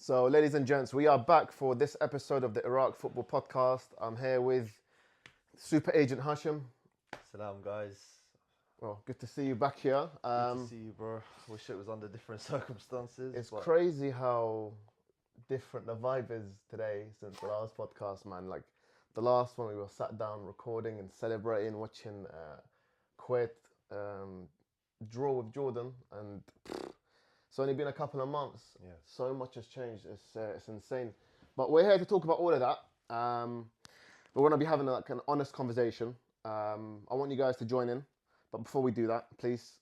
So, ladies and gents, we are back for this episode of the Iraq Football Podcast. I'm here with Super Agent Hashim. Salam, guys. Well, good to see you back here. Good to see you, bro. Wish it was under different circumstances. It's but crazy how different the vibe is today since the last podcast, man. Like the last one, we were sat down recording and celebrating, watching Kuwait draw with Jordan, and it's only been a couple of months. Yeah. So much has changed. It's insane. But we're here to talk about all of that. We're going to be having an honest conversation. I want you guys to join in. But before we do that, please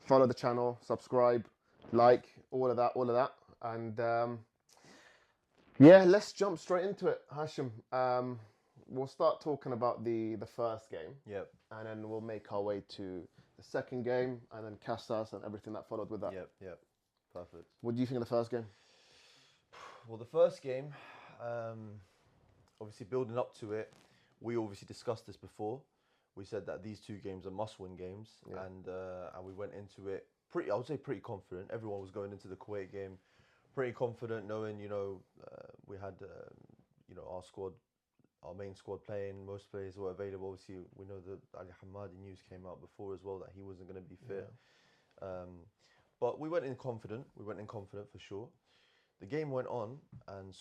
follow the channel, subscribe, like, all of that. And yeah, let's jump straight into it, Hashim. We'll start talking about the first game. Yep. And then we'll make our way to the second game and then Casas and everything that followed with that. Yep. Perfect. What do you think of the first game? Well, the first game, obviously building up to it, we obviously discussed this before. We said that these two games are must-win games, and we went into it I would say pretty confident. Everyone was going into the Kuwait game pretty confident, knowing we had our squad, our main squad playing. Most players were available. Obviously, we know that Ali Hamadi news came out before as well that he wasn't going to be fit. Yeah. But we went in confident. We went in confident for sure. The game went on, and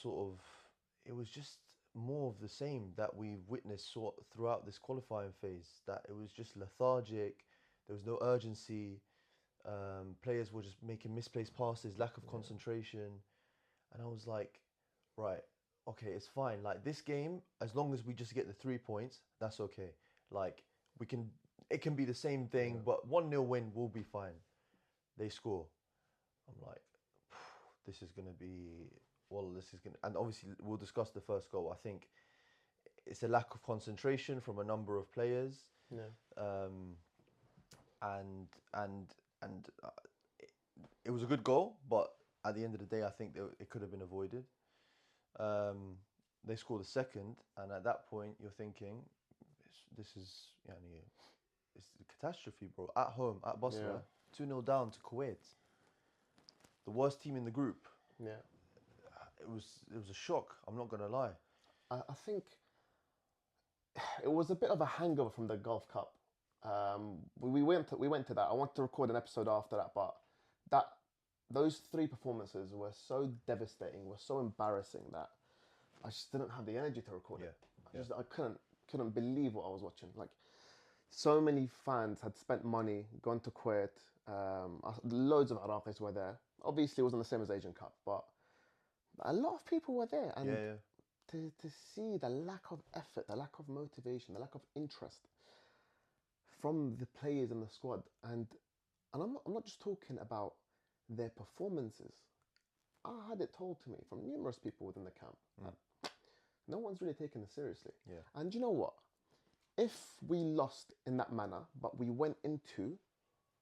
it was just more of the same that we've witnessed throughout this qualifying phase. That it was just lethargic. There was no urgency. Players were just making misplaced passes, lack of concentration, and I was like, right, okay, it's fine. Like this game, as long as we just get the 3 points, that's okay. Like it can be the same thing, but 1-0 win will be fine. They score. I'm like, this is going, and obviously we'll discuss the first goal. I think it's a lack of concentration from a number of players. Yeah. And it was a good goal, but at the end of the day, I think it could have been avoided. They scored a second, and at that point, you're thinking, it's a catastrophe, bro. At home, at Basra, 2-0 down to Kuwait, the worst team in the group. Yeah. It was a shock. I'm not gonna lie. I think it was a bit of a hangover from the Gulf Cup. We went to that. I want to record an episode after that, but those three performances were so devastating, were so embarrassing that I just didn't have the energy to record it. I couldn't believe what I was watching. Like so many fans had spent money, gone to Kuwait. Loads of Iraqis were there. Obviously, it wasn't the same as Asian Cup, but a lot of people were there, and to see the lack of effort, the lack of motivation, the lack of interest from the players in the squad, and I'm not just talking about their performances. I had it told to me from numerous people within the camp that no one's really taking it seriously. Yeah. And you know what? If we lost in that manner, but we went into,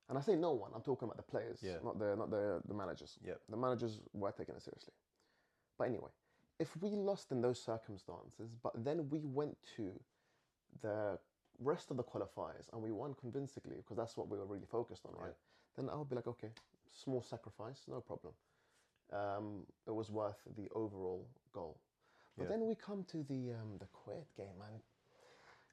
and I say no one, I'm talking about the players, not the managers. Yep. The managers were taking it seriously. But anyway, if we lost in those circumstances, but then we went to the rest of the qualifiers and we won convincingly, because that's what we were really focused on, right? Then I'll be like, okay, small sacrifice, no problem. It was worth the overall goal. But then we come to the Kuwait game, man.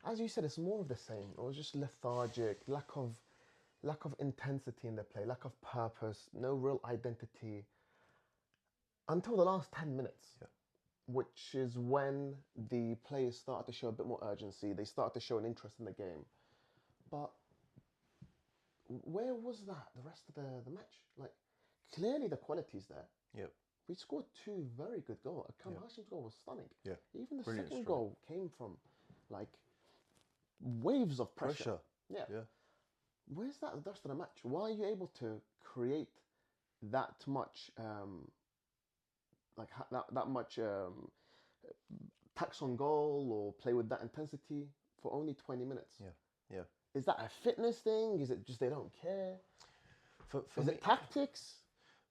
As you said, it's more of the same. It was just lethargic, lack of intensity in the play, lack of purpose, no real identity until the last 10 minutes, which is when the players started to show a bit more urgency. They started to show an interest in the game. But where was that the rest of the match? Like, clearly the quality's there. Yep. We scored two very good goals. Hashim's goal was stunning. Yeah. Even the Brilliant second strike. goal came from, like, waves of pressure. Yeah. Where's that the rest of the match? Why are you able to create that much, that much tax on goal or play with that intensity for only 20 minutes? Yeah. Is that a fitness thing? Is it just they don't care? Is it tactics?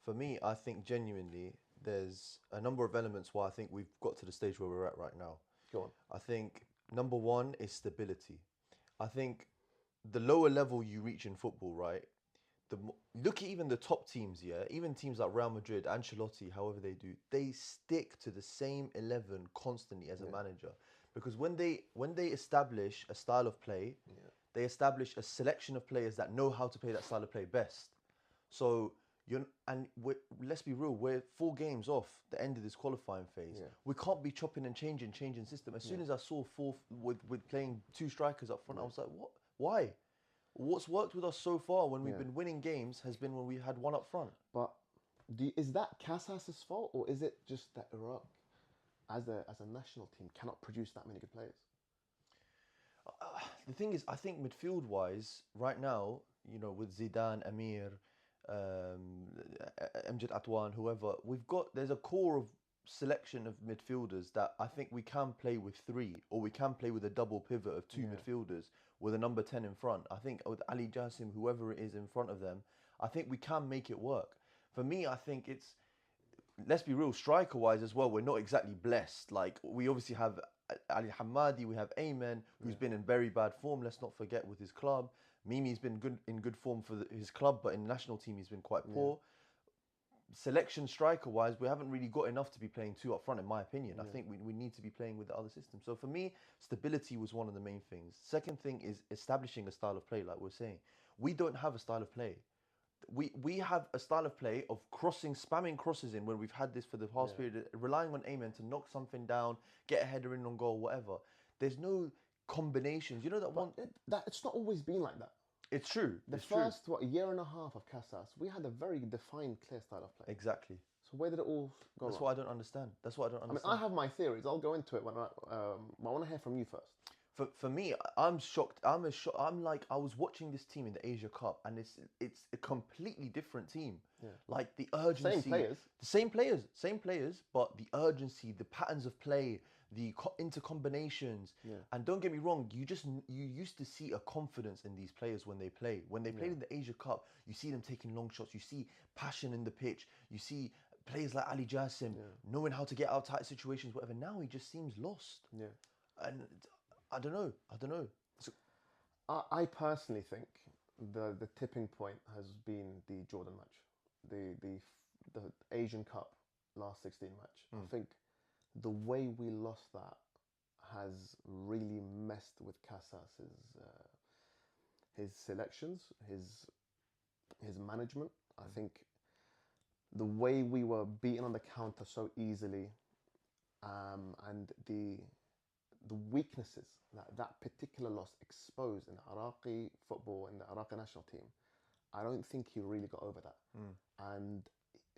For me, I think genuinely there's a number of elements why I think we've got to the stage where we're at right now. Go on. I think number one is stability. I think the lower level you reach in football, right, look at even the top teams, yeah, even teams like Real Madrid, Ancelotti, however they do, they stick to the same 11 constantly as a manager, because when they establish a style of play, they establish a selection of players that know how to play that style of play best. So let's be real, we're 4 games off the end of this qualifying phase. We can't be chopping and changing system. As soon as I saw with playing 2 strikers up front, I was like, what? Why? What's worked with us so far when we've been winning games has been when we had one up front. But is that Casas' fault, or is it just that Iraq, as a national team, cannot produce that many good players? The thing is, I think midfield-wise, right now, with Zidane, Amir, Amjad Atwan, whoever, there's a core of selection of midfielders that I think we can play with 3, or we can play with a double pivot of 2 midfielders with a number 10 in front. I think with Ali Jassim, whoever it is in front of them, I think we can make it work. For me, I think let's be real, striker-wise as well, we're not exactly blessed. Like, we obviously have Ali Hamadi, we have Ayman, who's been in very bad form, let's not forget, with his club. Mimi's been in good form for his club, but in the national team he's been quite poor. Selection striker-wise, we haven't really got enough to be playing 2 up front, in my opinion. I think we need to be playing with the other system. So for me, stability was one of the main things. Second thing is establishing a style of play, like we're saying. We don't have a style of play. We have a style of play of spamming crosses in when we've had this for the past period, relying on Ayman to knock something down, get a header in on goal, whatever. There's no combinations. You know that one... It's not always been like that. It's true. The first year and a half of Casas, we had a very defined, clear style of play. Exactly. So where did it all go wrong? That's what I don't understand. I mean, I have my theories. I'll go into it when I want to hear from you first. For me, I'm shocked. I'm like, I was watching this team in the Asia Cup, and it's a completely different team. Yeah. Like the urgency, same players, but the urgency, the patterns of play, the intercombinations. And don't get me wrong, you used to see a confidence in these players when they play. When they played in the Asia Cup, you see them taking long shots. You see passion in the pitch. You see players like Ali Jassim knowing how to get out of tight situations, whatever. Now he just seems lost. Yeah. And I don't know. So, I personally think the tipping point has been the Jordan match, the Asian Cup last 16 match. I think the way we lost that has really messed with Casas' his selections, his management. I think the way we were beaten on the counter so easily, and the weaknesses that particular loss exposed in Iraqi football, in the Iraqi national team, I don't think he really got over that. And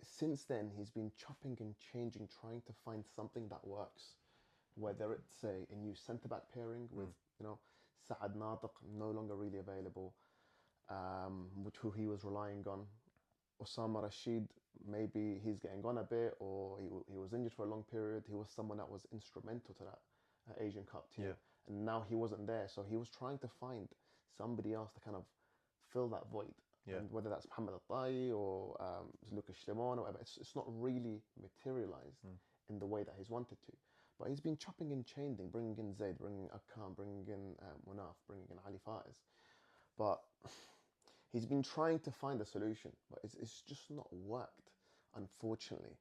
since then, he's been chopping and changing, trying to find something that works. Whether it's a new centre-back pairing with, Saad Natiq no longer really available, who he was relying on. Osama Rashid, maybe he's getting on a bit, or he was injured for a long period. He was someone that was instrumental to that Asian Cup team. And now he wasn't there. So he was trying to find somebody else to kind of fill that void. And whether that's Mohamed Al-Tayi or Lucas Shlimon or whatever, it's not really materialized in the way that he's wanted to. But he's been chopping and changing, bringing in Zaid, bringing in Akam, bringing in Munaf, bringing in Ali Faiz. But he's been trying to find a solution, but it's just not worked, unfortunately.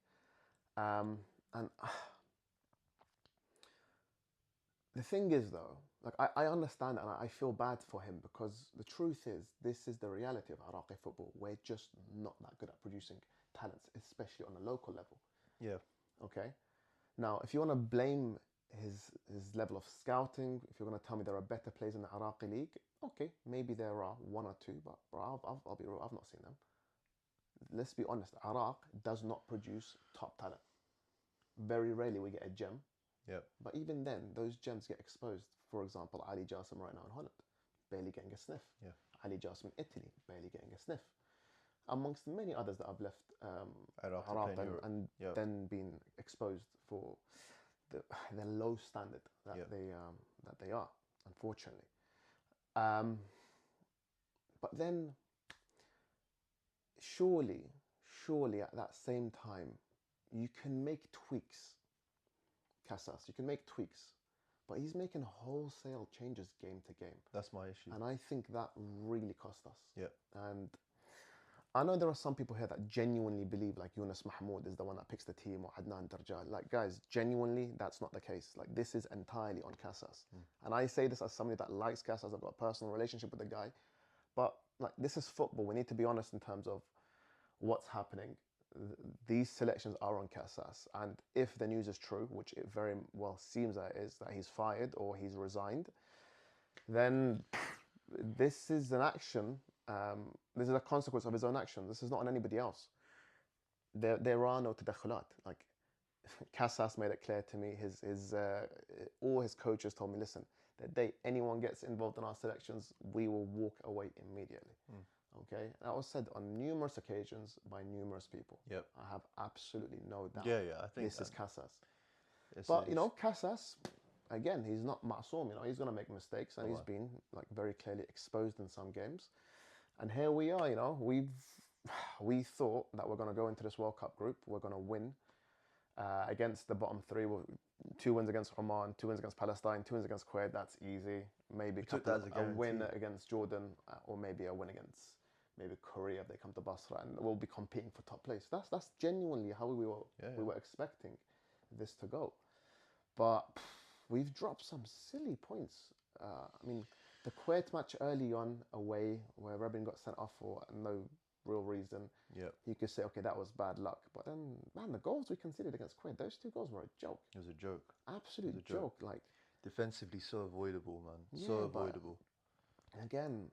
The thing is, though, like I understand and I feel bad for him, because the truth is, this is the reality of Iraqi football. We're just not that good at producing talents, especially on a local level. Yeah. Okay. Now, if you want to blame his level of scouting, if you're going to tell me there are better players in the Iraqi league, okay, maybe there are 1 or 2, but bro, I'll be real, I've not seen them. Let's be honest, Iraq does not produce top talent. Very rarely we get a gem. Yeah. But even then, those gems get exposed. For example, Ali Jassim right now in Holland, barely getting a sniff. Yeah. Ali Jassim in Italy, barely getting a sniff. Amongst many others that have left Iraq and then been exposed for the low standard that they are, unfortunately. But then, surely at that same time, you can make tweaks. Casas, you can make tweaks, but he's making wholesale changes game to game. That's my issue. And I think that really cost us. Yeah. And I know there are some people here that genuinely believe like Yunus Mahmoud is the one that picks the team or Adnan Darjal. Like, guys, genuinely, that's not the case. Like, this is entirely on Casas. And I say this as somebody that likes Casas. I've got a personal relationship with the guy. But, like, this is football. We need to be honest in terms of what's happening. These selections are on Casas. And if the news is true, which it very well seems that it is, that he's fired or he's resigned, then this is an action. This is a consequence of his own action. This is not on anybody else. There are no tadakhulat. Like, Casas made it clear to me. All his coaches told me, listen, the day anyone gets involved in our selections, we will walk away immediately. Okay, that was said on numerous occasions by numerous people. Yep. I have absolutely no doubt. Yeah, I think this is Casas. But Casas, again, he's not ma'soom. He's going to make mistakes, and he's been like very clearly exposed in some games. And here we are. We thought that we're going to go into this World Cup group. We're going to win against the bottom three. 2 wins against Oman, 2 wins against Palestine, 2 wins against Kuwait. That's easy. Maybe a win against Jordan, or maybe a win against maybe Korea if they come to Basra, and we'll be competing for top place. That's genuinely how we were expecting this to go. But we've dropped some silly points. I mean, the Kuwait match early on away, where Rabin got sent off for no real reason. Yeah. You could say, okay, that was bad luck. But then, man, the goals we conceded against Kuwait, those 2 goals were a joke. It was a joke. Absolute joke. Like, defensively, so avoidable, man. So avoidable. Again,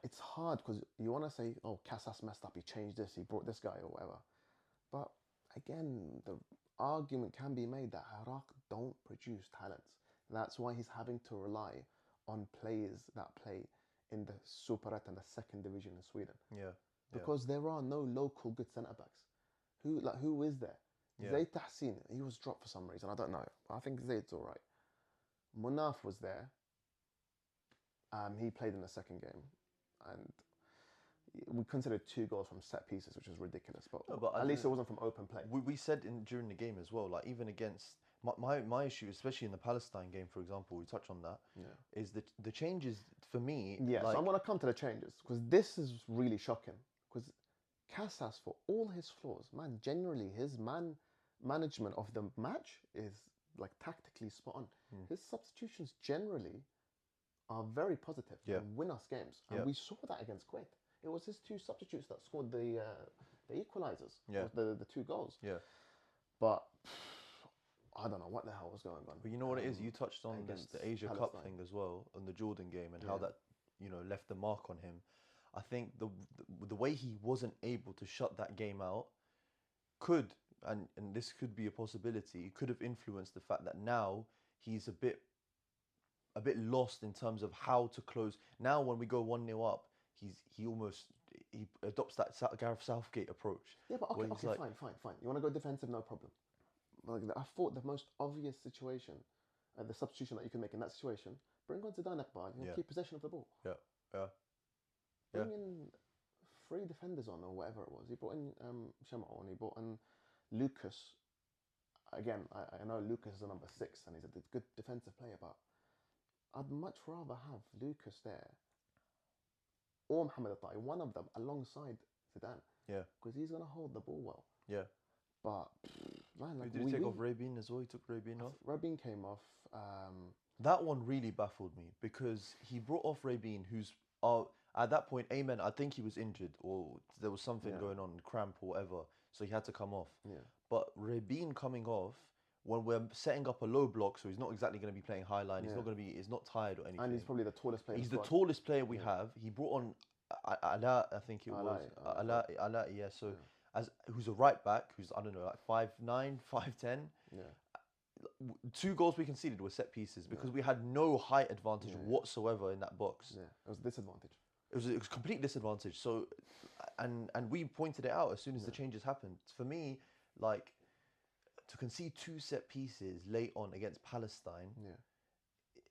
it's hard because you want to say, oh, Casas messed up. He changed this. He brought this guy or whatever. But again, the argument can be made that Iraq don't produce talents. That's why he's having to rely on players that play in the Superettan and the second division in Sweden. Yeah. Because there are no local good centre backs. Who is there? Yeah. Zayd Tahsin, he was dropped for some reason. I don't know. I think Zayd's all right. Munaf was there. He played in the second game, and we considered 2 goals from set pieces, which was ridiculous. But at least it wasn't from open play. We said during the game as well, like even against my issue, especially in the Palestine game, for example, we touch on that. Yeah. Is the changes for me? Yeah, so I'm going to come to the changes because this is really shocking. Because Casas, for all his flaws, man, generally his management of the match is like tactically spot on. His substitutions generally are very positive and win us games, and we saw that against Kuwait. It was his 2 substitutes that scored the equalizers, the 2 goals. Yeah, but I don't know what the hell was going on. But you know what it is. You touched on the Asia Cup thing as well, on the Jordan game, and how that left the mark on him. I think the way he wasn't able to shut that game out could, and this could be a possibility, could have influenced the fact that now he's a bit lost in terms of how to close. Now when we go 1-0 up, he adopts that Gareth Southgate approach. Yeah, but okay, fine. You want to go defensive, no problem. Like, I thought the most obvious situation, the substitution that you can make in that situation, bring on Zidane Iqbal and keep possession of the ball. Bring in 3 defenders on or whatever it was. He brought in Shem'on, he brought in Lucas. Again, I know Lucas is a number 6 and he's a good defensive player, but I'd much rather have Lucas there or Mohamed Atai, one of them, alongside Zidane. Yeah. Because he's going to hold the ball well. Yeah. But, man, like, did he take off Rabin as well? He took Rabin off? Rabin came off. That one really baffled me because he brought off Rabin, who's... at that point, Ayman, I think he was injured or there was something going on, cramp or whatever, so he had to come off. Yeah. But Rabin coming off, when we're setting up a low block, so he's not exactly going to be playing high line. He's not tired or anything. And he's probably the tallest player. He's the tallest player we have. He brought on Ala, I think it was Ala. Yeah. So who's a right back, who's I don't know, like 5'9", 5'10". Yeah. 2 goals we conceded were set pieces because we had no height advantage whatsoever in that box. Yeah, it was a disadvantage. It was a complete disadvantage. So, and we pointed it out as soon as the changes happened. For me, like, to concede 2 set pieces late on against Palestine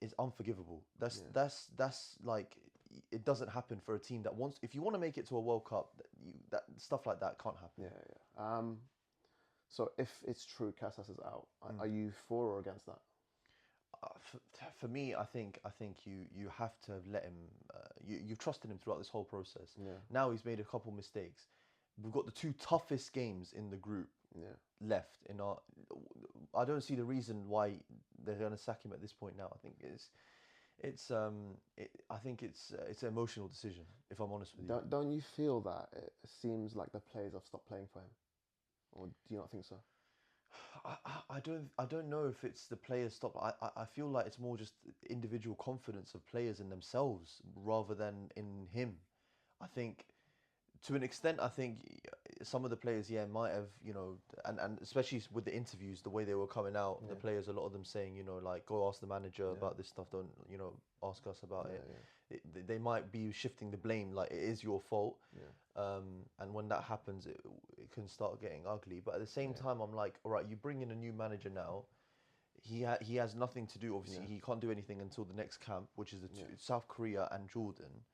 is unforgivable. That's like, it doesn't happen for a team that wants. If you want to make it to a World Cup, that stuff like that can't happen. Yeah. So if it's true, Casas is out. Are you for or against that? for me, I think you have to have let him. You've trusted him throughout this whole process. Yeah. Now he's made a couple mistakes. We've got the two toughest games in the group Yeah. left in our. I don't see the reason why they're going to sack him at this point now. I think I think it's an emotional decision. If I'm honest with you. Don't you feel that it seems like the players have stopped playing for him, or do you not think so? I don't know if it's the players stop. I feel like it's more just individual confidence of players in themselves rather than in him. I think to an extent, I think some of the players, yeah, might have, and especially with the interviews, the way they were coming out, the players, a lot of them saying, like, go ask the manager about this stuff, don't, ask us about it. They might be shifting the blame, like, it is your fault. And when that happens, it can start getting ugly. But at the same time, I'm like, all right, you bring in a new manager now. He has nothing to do, obviously. He can't do anything until the next camp, which is South Korea and Jordan.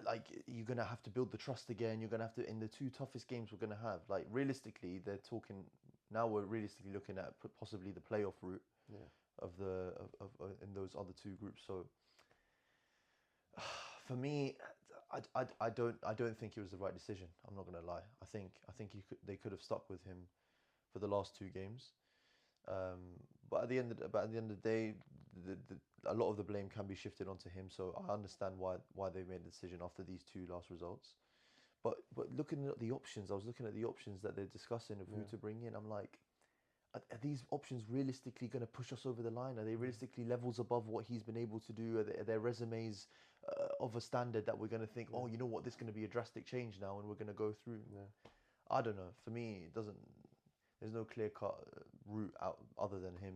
Like, you're going to have to build the trust again. You're going to have to, in the two toughest games we're going to have, like, realistically, they're talking, now we're realistically looking at possibly the playoff route of in those other two groups. So, for me, I don't think it was the right decision. I'm not going to lie. I think they could have stuck with him for the last two games. But at the end of the day, a lot of the blame can be shifted onto him. So I understand why they made the decision after these two last results. But looking at the options, I was looking at the options that they're discussing of who to bring in. I'm like, are these options realistically going to push us over the line? Are they realistically levels above what he's been able to do? Are their resumes of a standard that we're going to think, oh, you know what, this is going to be a drastic change now, and we're going to go through? I don't know. For me, it doesn't. There's no clear-cut route out other than him,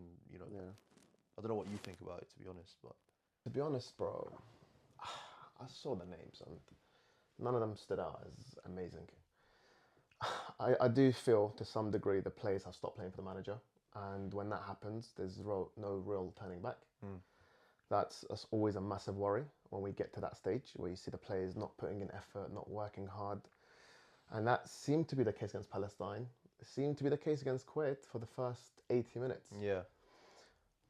I don't know what you think about it, to be honest. But to be honest, bro, I saw the names and none of them stood out as amazing. I do feel to some degree the players have stopped playing for the manager, and when that happens, there's no real turning back. That's always a massive worry when we get to that stage where you see the players not putting in effort, not working hard. And that seemed to be the case against Palestine. It seemed to be the case against Kuwait for the first 80 minutes. Yeah.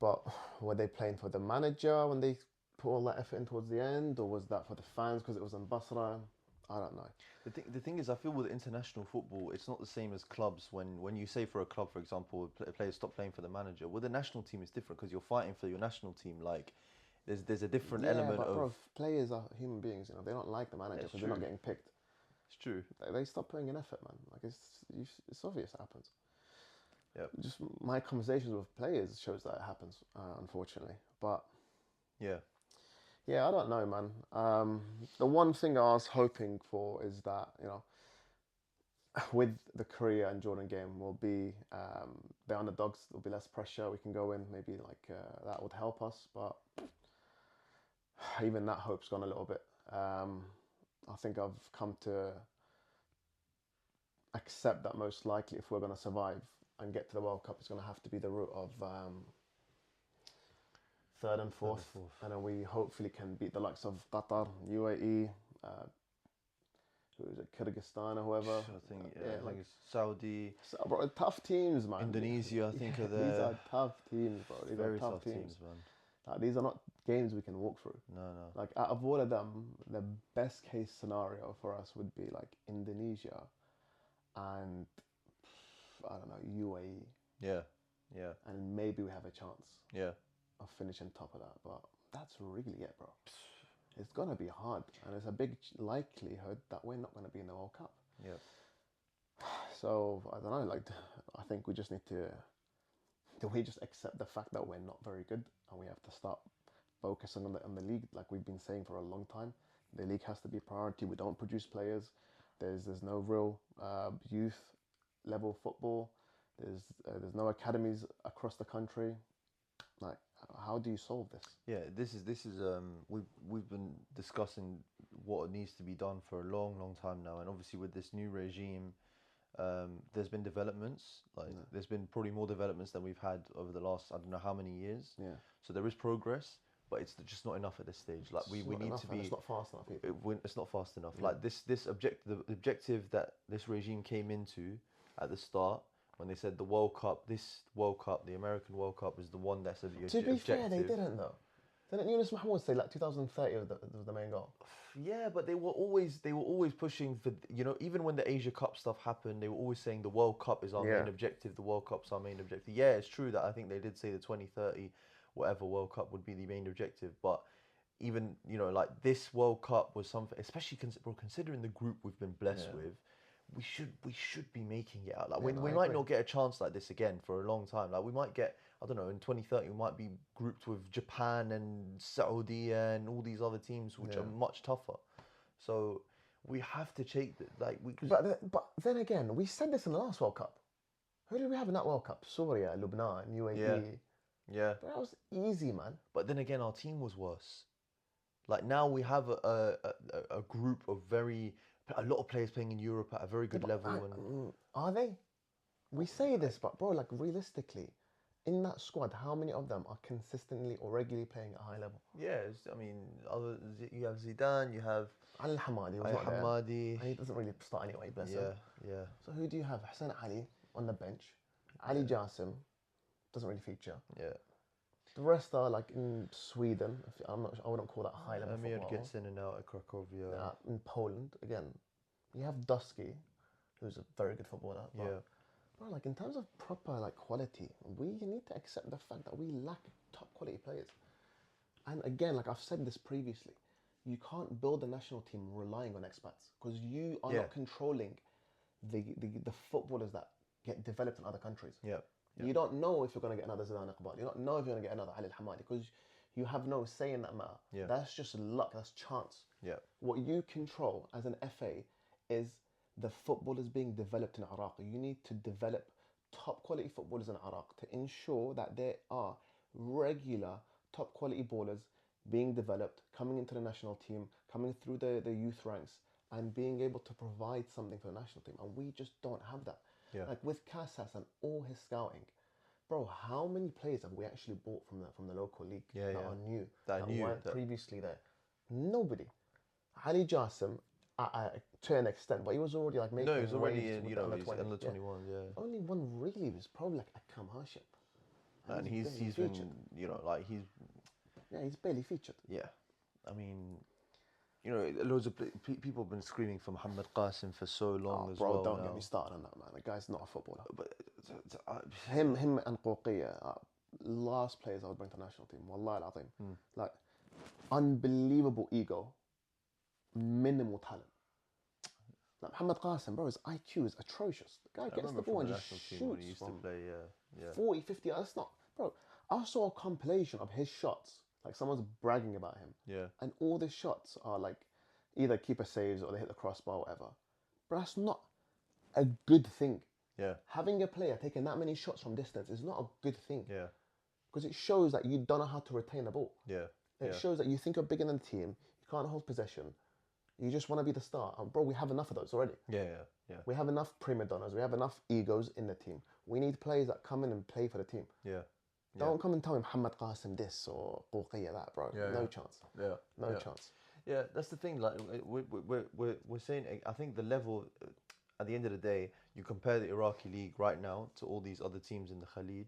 But were they playing for the manager when they put all that effort in towards the end, or was that for the fans because it was in Basra? I don't know. The thing is, I feel with international football, it's not the same as clubs. When you say for a club, for example, players stop playing for the manager. With the national team, it's different because you're fighting for your national team. Like, there's a different element but of. Bro, players are human beings. They don't like the manager because they're not getting picked. It's true. They stop putting in effort, man. Like it's obvious it happens. Yeah. Just my conversations with players shows that it happens, unfortunately. But yeah, I don't know, man. The one thing I was hoping for is that with the Korea and Jordan game, will be the underdogs. There'll be less pressure. We can go in. Maybe that would help us. But even that hope's gone a little bit. I think I've come to accept that most likely, if we're going to survive and get to the World Cup, it's going to have to be the route of third and fourth, and then we hopefully can beat the likes of Qatar, UAE, who is it, Kyrgyzstan or whoever. I think it's Saudi. So, bro, tough teams, man. Indonesia, I think, are there. These are tough teams, bro. These Very are tough teams, man. These are not games we can walk through. No. Like, out of all of them, the best case scenario for us would be like Indonesia and I don't know, UAE. Yeah. And maybe we have a chance. Yeah. Of finishing top of that, but that's really it, bro. It's gonna be hard, and there's a big likelihood that we're not gonna be in the World Cup. Yeah. So I don't know. Like, I think we just need to. Do we just accept the fact that we're not very good, and we have to start focusing on the league, like we've been saying for a long time? The league has to be a priority. We don't produce players. There's no real youth level football. There's no academies across the country. Like, how do you solve this? Yeah, this is we've been discussing what needs to be done for a long time now, and obviously with this new regime, there's been developments. There's been probably more developments than we've had over the last I don't know how many years. Yeah. So there is progress, but it's just not enough at this stage. Like we need to be. It's not fast enough. It's not fast enough. Yeah. Like the objective that this regime came into at the start when they said the World Cup, this World Cup, the American World Cup, is the one that's the To be fair, they didn't though. Didn't Yunus Mahmoud say like 2030 was the main goal? Yeah, but they were always pushing for, you know, even when the Asia Cup stuff happened, they were always saying the World Cup is our main objective. The World Cup's our main objective. Yeah, it's true that I think they did say the 2030 whatever World Cup would be the main objective, but even, you know, like this World Cup was something, especially considering the group we've been blessed with. We should be making it out. Like we might not get a chance like this again for a long time. Like we might get, I don't know, in 2030 we might be grouped with Japan and Saudi and all these other teams which are much tougher. So we have to take But then again, we said this in the last World Cup. Who did we have in that World Cup? Syria, Lebanon, UAE. Yeah. But that was easy, man. But then again, our team was worse. Like now we have a group of a lot of players playing in Europe at a very good level. Are they? We say this, but bro, like realistically, in that squad, how many of them are consistently or regularly playing at a high level? Yeah, I mean, you have Zidane, you have Al-Hamadi. And he doesn't really start anyway, bless him. Yeah. So who do you have? Hassan Ali on the bench. Ali Jassim doesn't really feature. Yeah. The rest are like in Sweden. I wouldn't call that high level Amir football. gets in and out at Cracovia. In Poland, again, you have Dusky, who's a very good footballer. But, bro, like in terms of proper like quality, we need to accept the fact that we lack top quality players. And again, like I've said this previously, you can't build a national team relying on expats because you are not controlling the footballers that get developed in other countries. You don't know if you're going to get another Zidane Iqbal. You don't know if you're going to get another Ali Al-Hamadi because you have no say in that matter. That's just luck. That's chance. What you control as an FA is the footballers being developed in Iraq. You need to develop top quality footballers in Iraq to ensure that there are regular top quality ballers being developed, coming into the national team, coming through the youth ranks and being able to provide something for the national team. And we just don't have that. Like with Casas and all his scouting, bro, how many players have we actually bought from the local league that are new, that weren't previously there? Nobody. Ali Jassim, to an extent, but he was already like making. No, he was already in he's under 21. Only one really was probably like Akram Hashim, and he's been, you know, like he's barely featured. Yeah, I mean, you know, loads of people have been screaming for Mohamed Qasim for so long as well. Bro, don't get me started on that, man. The guy's not a footballer. But him and Qouqiya are last players I would bring to the national team. Wallahi al-azim. Like, unbelievable ego, minimal talent. Like Mohamed Qasim, bro, his IQ is atrocious. The guy gets the ball and just shoots when he used to play, 40, 50. That's not, bro. I saw a compilation of his shots. Like someone's bragging about him. And all the shots are like either keeper saves or they hit the crossbar or whatever. But that's not a good thing. Having a player taking that many shots from distance is not a good thing. Because it shows that you don't know how to retain the ball. It shows that you think you're bigger than the team. You can't hold possession. You just want to be the star. And bro, we have enough of those already. We have enough prima donnas. We have enough egos in the team. We need players that come in and play for the team. Don't come and tell me Mohamed Qasim this or Qouqiya that, bro. No chance. No chance. Yeah, that's the thing. Like we're saying, I think the level, at the end of the day, you compare the Iraqi league right now to all these other teams in the Khalij.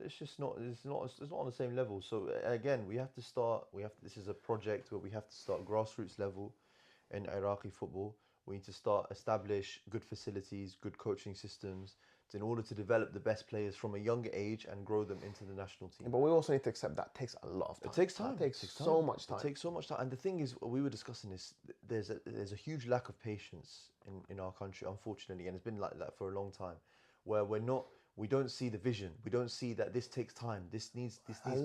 It's just not. It's not on the same level. So again, we have to start. This is a project where we have to start grassroots level in Iraqi football. We need to establish good facilities, good coaching systems, in order to develop the best players from a younger age and grow them into the national team. But we also need to accept that takes a lot of time. It takes time. It takes so much time. It takes so much time. And the thing is, we were discussing this, there's a huge lack of patience in our country, unfortunately, and it's been like that for a long time, where we don't see the vision. We don't see that this takes time. This needs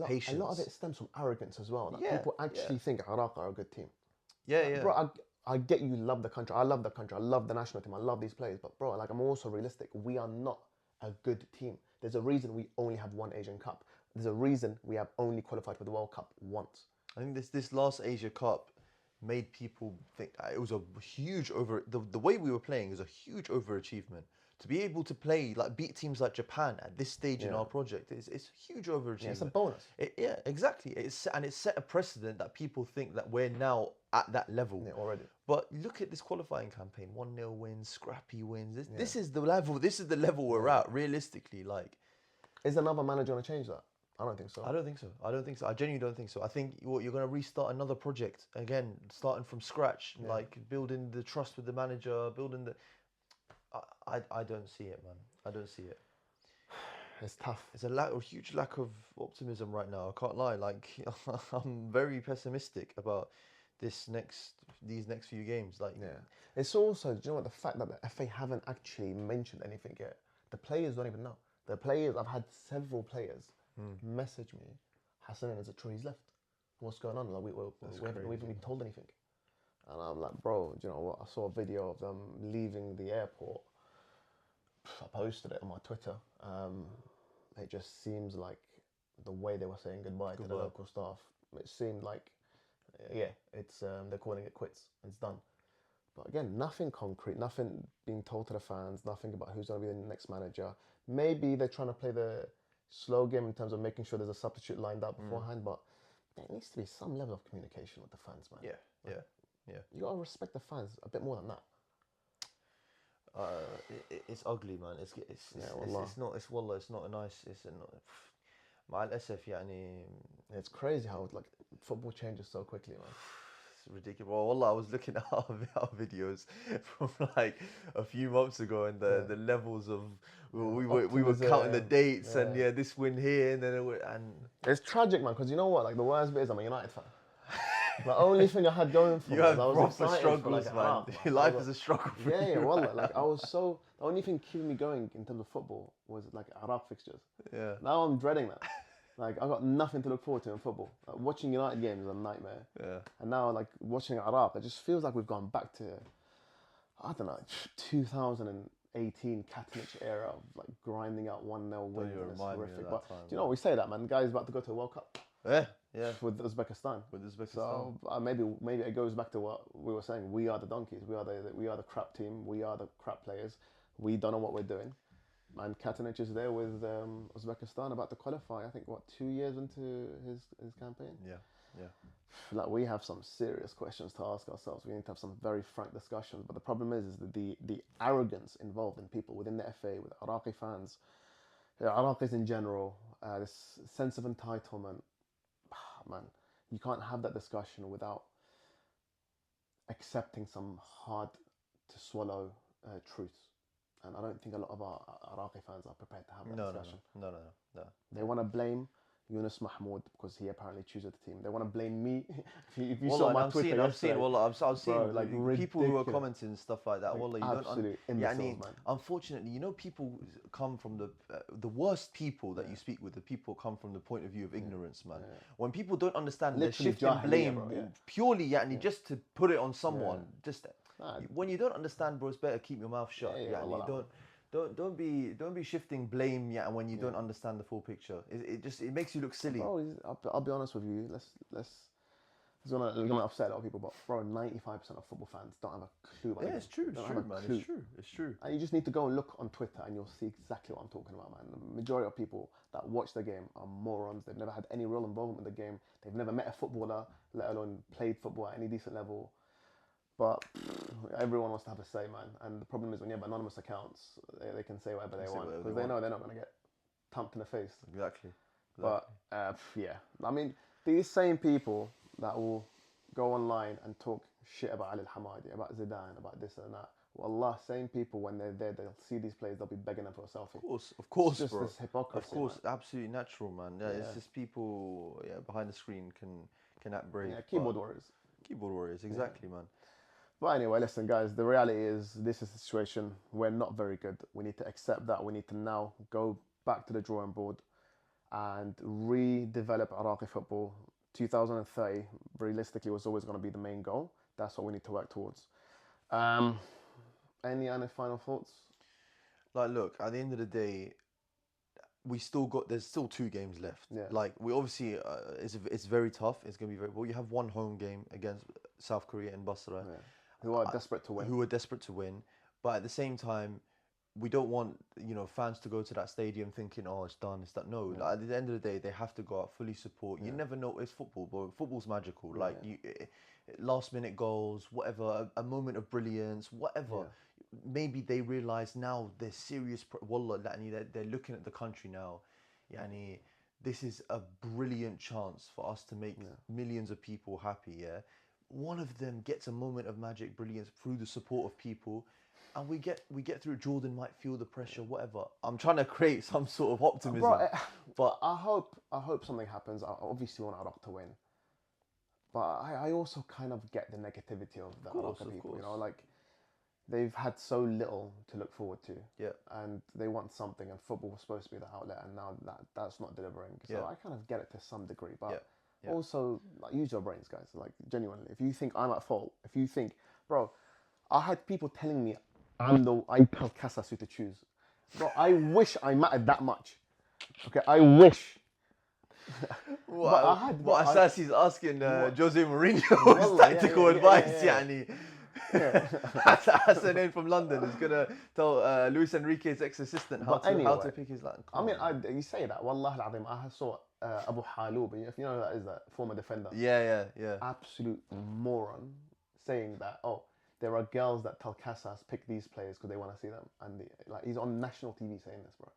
patience. A lot of it stems from arrogance as well. That people actually think Iraq are a good team. Bro, I get you love the country. I love the country. I love the national team. I love these players. But bro, like I'm also realistic. We are not a good team. There's a reason we only have one Asian Cup. There's a reason we have only qualified for the World Cup once. I think this last Asia Cup made people think it was a huge the way we were playing is a huge overachievement. To be able to play, like beat teams like Japan at this stage in our project, it's a huge overachievement. It's a bonus. Exactly. It set a precedent that people think that we're now at that level already. But look at this qualifying campaign: 1-0 wins, scrappy wins. This is the level. This is the level we're at. Realistically, like, is another manager going to change that? I don't think so. I don't think so. I genuinely don't think so. I think you're going to restart another project again, starting from scratch, like building the trust with the manager, building the. I don't see it, man. I don't see it. It's tough. It's a huge lack of optimism right now. I can't lie. Like, I'm very pessimistic about these next few games. Like, it's also, do you know what, the fact that the FA haven't actually mentioned anything yet. The players don't even know. The players, I've had several players message me, Hassan, is it true he's left? What's going on? Like, we haven't been told anything. And I'm like, bro, do you know what? I saw a video of them leaving the airport. I posted it on my Twitter. It just seems like the way they were saying goodbye to the local staff, it seemed like, it's they're calling it quits. It's done. But again, nothing concrete, nothing being told to the fans, nothing about who's going to be the next manager. Maybe they're trying to play the slow game in terms of making sure there's a substitute lined up beforehand, but there needs to be some level of communication with the fans, man. Yeah. You got to respect the fans a bit more than that. It's ugly, man. It's not. It's wallah. It's not a nice. It's not. مع الأسف يعني. It's crazy how like football changes so quickly, man. It's ridiculous. Well, wallah, I was looking at our videos from like a few months ago, and the levels of we were counting the dates, and this win here, and then and it's tragic, man. Because you know what? Like the worst bit is I'm a United fan. The only thing I had going for me was I was excited struggles, for, like, man. Your life is a struggle for you. Wallah. Like I was so, the only thing keeping me going in terms of football was like Iraq fixtures. Yeah. Now I'm dreading that. Like I got nothing to look forward to in football. Like, watching United games is a nightmare. Yeah. And now like watching Iraq, it just feels like we've gone back to, I don't know, 2018 Katanich era of like grinding out 1-0 wins. It's horrific. But do you know what, we say that, man? The guy's about to go to a World Cup. Yeah. With Uzbekistan. So maybe it goes back to what we were saying. We are the donkeys. We are the crap team. We are the crap players. We don't know what we're doing. And Katanich is there with Uzbekistan about to qualify. I think 2 years into his campaign. Yeah. Like we have some serious questions to ask ourselves. We need to have some very frank discussions. But the problem is that the arrogance involved in people within the FA, with Iraqi fans, Iraqis in general, this sense of entitlement. Man, you can't have that discussion without accepting some hard to swallow truths. And I don't think a lot of our Iraqi fans are prepared to have that discussion. No. They want to blame Yunus Mahmoud because he apparently chooses the team. They want to blame me. if you saw my Twitter I've seen like people who are ridiculous. commenting and stuff like that. Wallah, you absolute imbeciles, man. Unfortunately, you know, people come from the worst people that you speak with. The people come from the point of view of ignorance, man. When people don't understand, they're shifting blame purely, just to put it on someone. When you don't understand, bro, it's better keep your mouth shut. Don't be shifting blame when you don't understand the full picture. It makes you look silly. Bro, I'll be honest with you. It's gonna upset a lot of people, but bro, 95% of football fans don't have a clue about it. It's true, man. It's true. And you just need to go and look on Twitter and you'll see exactly what I'm talking about, man. The majority of people that watch the game are morons. They've never had any real involvement with the game. They've never met a footballer, let alone played football at any decent level. But everyone wants to have a say, man. And the problem is when you have anonymous accounts, they can say whatever they want because they know they're not going to get thumped in the face. Exactly. But I mean, these same people that will go online and talk shit about Ali Al-Hamadi, about Zidane, about this and that. Wallah, same people when they're there, they'll see these players, they'll be begging them for a selfie. Of course, it's just bro. this hypocrisy. Of course, man. absolutely natural, man. It's just people behind the screen can act brave. Keyboard warriors. Keyboard warriors, exactly, man. But anyway, listen, guys, the reality is this is the situation. We're not very good. We need to accept that. We need to now go back to the drawing board and redevelop Iraqi football. 2030, realistically, was always going to be the main goal. That's what we need to work towards. Any other final thoughts? Like, look, at the end of the day, there's still 2 games left. Yeah. Like, we obviously, it's very tough. It's going to be very, well, you have one home game against South Korea and Basra. Who are desperate to win. But at the same time, we don't want fans to go to that stadium thinking, oh, it's done, it's done. No, like, at the end of the day, they have to go out, fully support. You never know, it's football, but football's magical. Like last minute goals, whatever, a moment of brilliance, whatever. Maybe they realize now they're serious. Wallah, they're looking at the country now. Yani, this is a brilliant chance for us to make millions of people happy. Yeah, one of them gets a moment of magic, brilliance through the support of people. And we get through. Jordan might feel the pressure, whatever. I'm trying to create some sort of optimism. Bro, but I hope something happens. I obviously want Iraq to win, but I also kind of get the negativity of the Iraqi people. You know, like they've had so little to look forward to. Yeah. And they want something, and football was supposed to be the outlet, and now that's not delivering. So I kind of get it to some degree, but also like, use your brains, guys. Like genuinely, if you think I'm at fault, if you think, bro, I had people telling me I tell Casas who to choose. Bro, I wish I mattered that much. Okay, I wish. What Asasi's asking Jose Mourinho tactical advice, yani. Hassan from London is gonna tell Luis Enrique's ex-assistant how to pick his line. I mean, you say that. Wallah al-Azim, I saw Abu Haloub, if you know who that is, that former defender. Yeah. Absolute moron, saying that, oh, there are girls that tell Casas pick these players because they want to see them, and he's on national TV saying this, bro.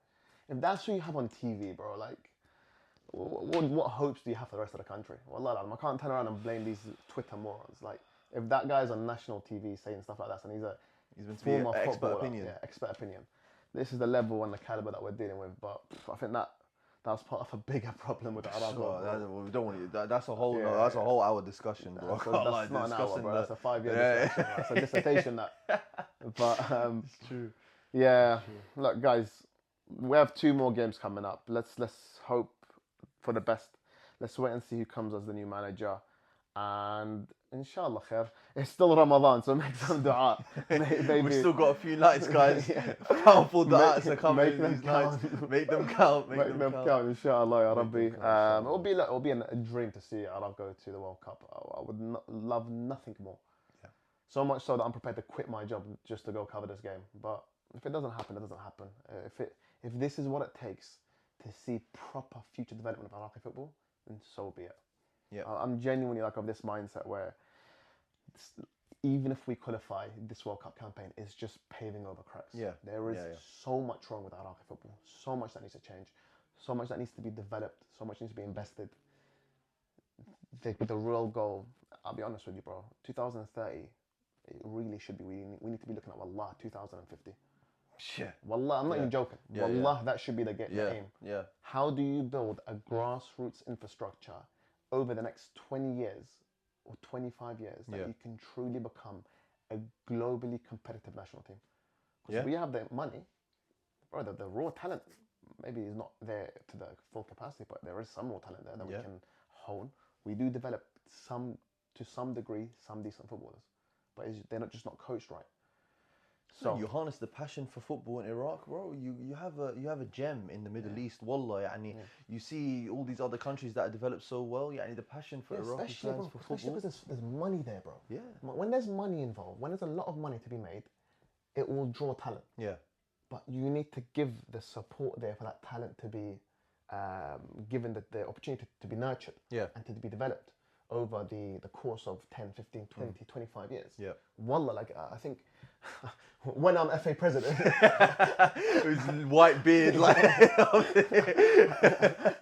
If that's who you have on TV, bro, like, what hopes do you have for the rest of the country? Wallah, I can't turn around and blame these Twitter morons. Like, if that guy's on national TV saying stuff like that, and he's been to be an expert opinion. Yeah, expert opinion. This is the level and the caliber that we're dealing with, but I think that's part of a bigger problem with the Arab. We don't want to. That's a whole. That's a whole hour discussion, bro. That's not an hour, bro. That's a 5-year discussion. That's a dissertation. But it's true. Yeah. It's true. Look, guys, we have 2 more games coming up. Let's hope for the best. Let's wait and see who comes as the new manager, and inshallah khair. It's still Ramadan, so make some dua. We've still got a few nights, guys. Powerful du'as are coming in these nights. Make them count. Make them count. Inshallah, ya Rabbi. It'll be a dream to see Iraq go to the World Cup. I would love nothing more. Yeah. So much so that I'm prepared to quit my job just to go cover this game. But if it doesn't happen, it doesn't happen. If this is what it takes to see proper future development of Iraqi football, then so be it. Yeah. I'm genuinely of this mindset where even if we qualify, this World Cup campaign is just paving over cracks. Yeah. There is so much wrong with Iraqi football, so much that needs to change, so much that needs to be developed, so much needs to be invested. The real goal, I'll be honest with you, bro, 2030, it really should be, we need to be looking at Wallah, 2050. Shit. Wallah, I'm not even joking. Wallah, that should be the aim. Yeah. How do you build a grassroots infrastructure over the next 20 years or 25 years that you can truly become a globally competitive national team? Because we have the money, bro, the raw talent maybe is not there to the full capacity, but there is some raw talent there that we can hone. We do develop to some degree, some decent footballers, but they're just not coached right. So you harness the passion for football in Iraq, bro. You have a gem in the Middle East, wallah. You see all these other countries that are developed so well. The passion for Iraqi fans for football. Especially because there's money there, bro. Yeah. When there's money involved, when there's a lot of money to be made, it will draw talent. Yeah. But you need to give the support there for that talent to be given the opportunity to be nurtured and to be developed over the course of 10, 15, 20, 25 years. Yeah. Wallah, like I think when I'm FA president, who's white beard, like,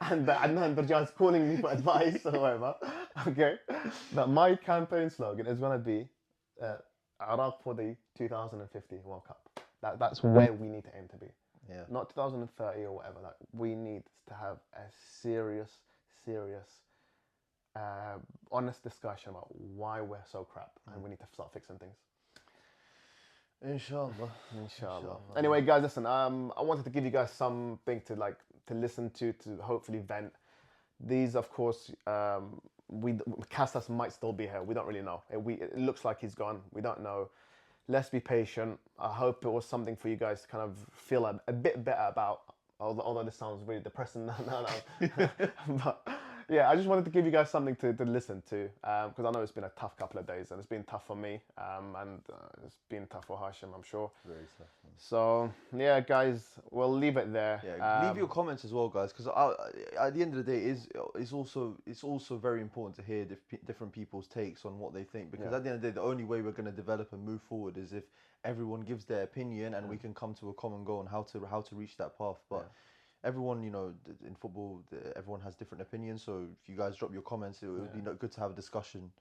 and the guy's calling me for advice or whatever. Okay, but my campaign slogan is gonna be Iraq for the 2050 World Cup. That's where we need to aim to be. Yeah. Not 2030 or whatever. Like we need to have a serious, honest discussion about why we're so crap, and we need to start fixing things. Inshallah. Anyway, guys, listen. I wanted to give you guys something to listen to hopefully vent. These, of course, Casas might still be here. We don't really know. It looks like he's gone. We don't know. Let's be patient. I hope it was something for you guys to kind of feel a bit better about. Although this sounds really depressing now. But Yeah, I just wanted to give you guys something to listen to because I know it's been a tough couple of days and it's been tough for me and it's been tough for Hashim, I'm sure. Very tough. Man. So yeah, guys, we'll leave it there. Yeah, leave your comments as well, guys, because at the end of the day, it's also very important to hear different people's takes on what they think. Because at the end of the day, the only way we're going to develop and move forward is if everyone gives their opinion and we can come to a common goal on how to reach that path. But everyone, in football, everyone has different opinions. So if you guys drop your comments, it would be good to have a discussion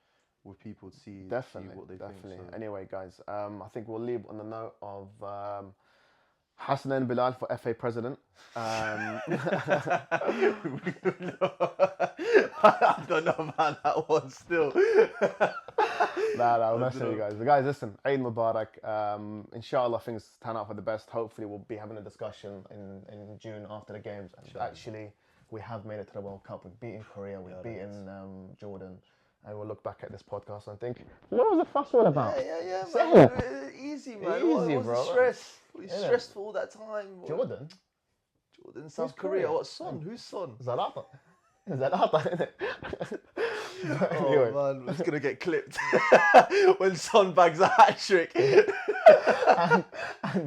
with people to see what they think. So. Anyway, guys, I think we'll leave on the note of Hassan and Bilal for FA president. I don't know about that one still. Nah, we're messing with you guys. The guys, listen, Eid Mubarak. Inshallah, things turn out for the best. Hopefully, we'll be having a discussion in June after the games. And actually, we have made it to the World Cup. We've beaten Korea. We've beaten Jordan. And we'll look back at this podcast and think, what was the fuss all about? Yeah, man. Easy, man. Easy, what bro. Stress. We stressed for all that time. Jordan, South Korea. What, Son? Who's Son? Zalata, innit? Anyway. Man, it's going to get clipped when Son bags a hat-trick. and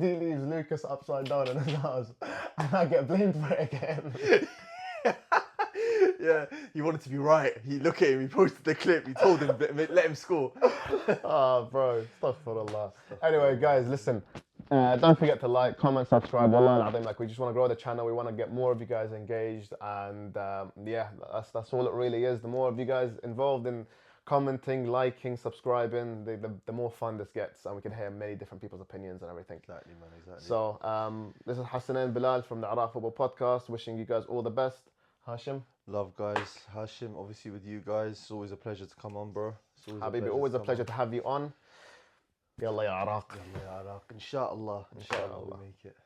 he leaves Lucas upside down in his house. And I get blamed for it again. Yeah, he wanted to be right. He look at him, he posted the clip, he told him, let him score. Oh, bro, astaghfirullah. Anyway, guys, listen. Don't forget to like, comment, subscribe. We just want to grow the channel. We want to get more of you guys engaged. And that's all it really is. The more of you guys involved in commenting, liking, subscribing, the more fun this gets. And we can hear many different people's opinions and everything. Exactly, man, exactly. So this is Hassan and Bilal from the Iraq Football Podcast. Wishing you guys all the best. Hashim? Love, guys. Hashim, obviously with you guys. It's always a pleasure to come on, bro. Habibi, always a pleasure to have you on. Yalla ya Iraq. Inshallah. Inshallah we make it.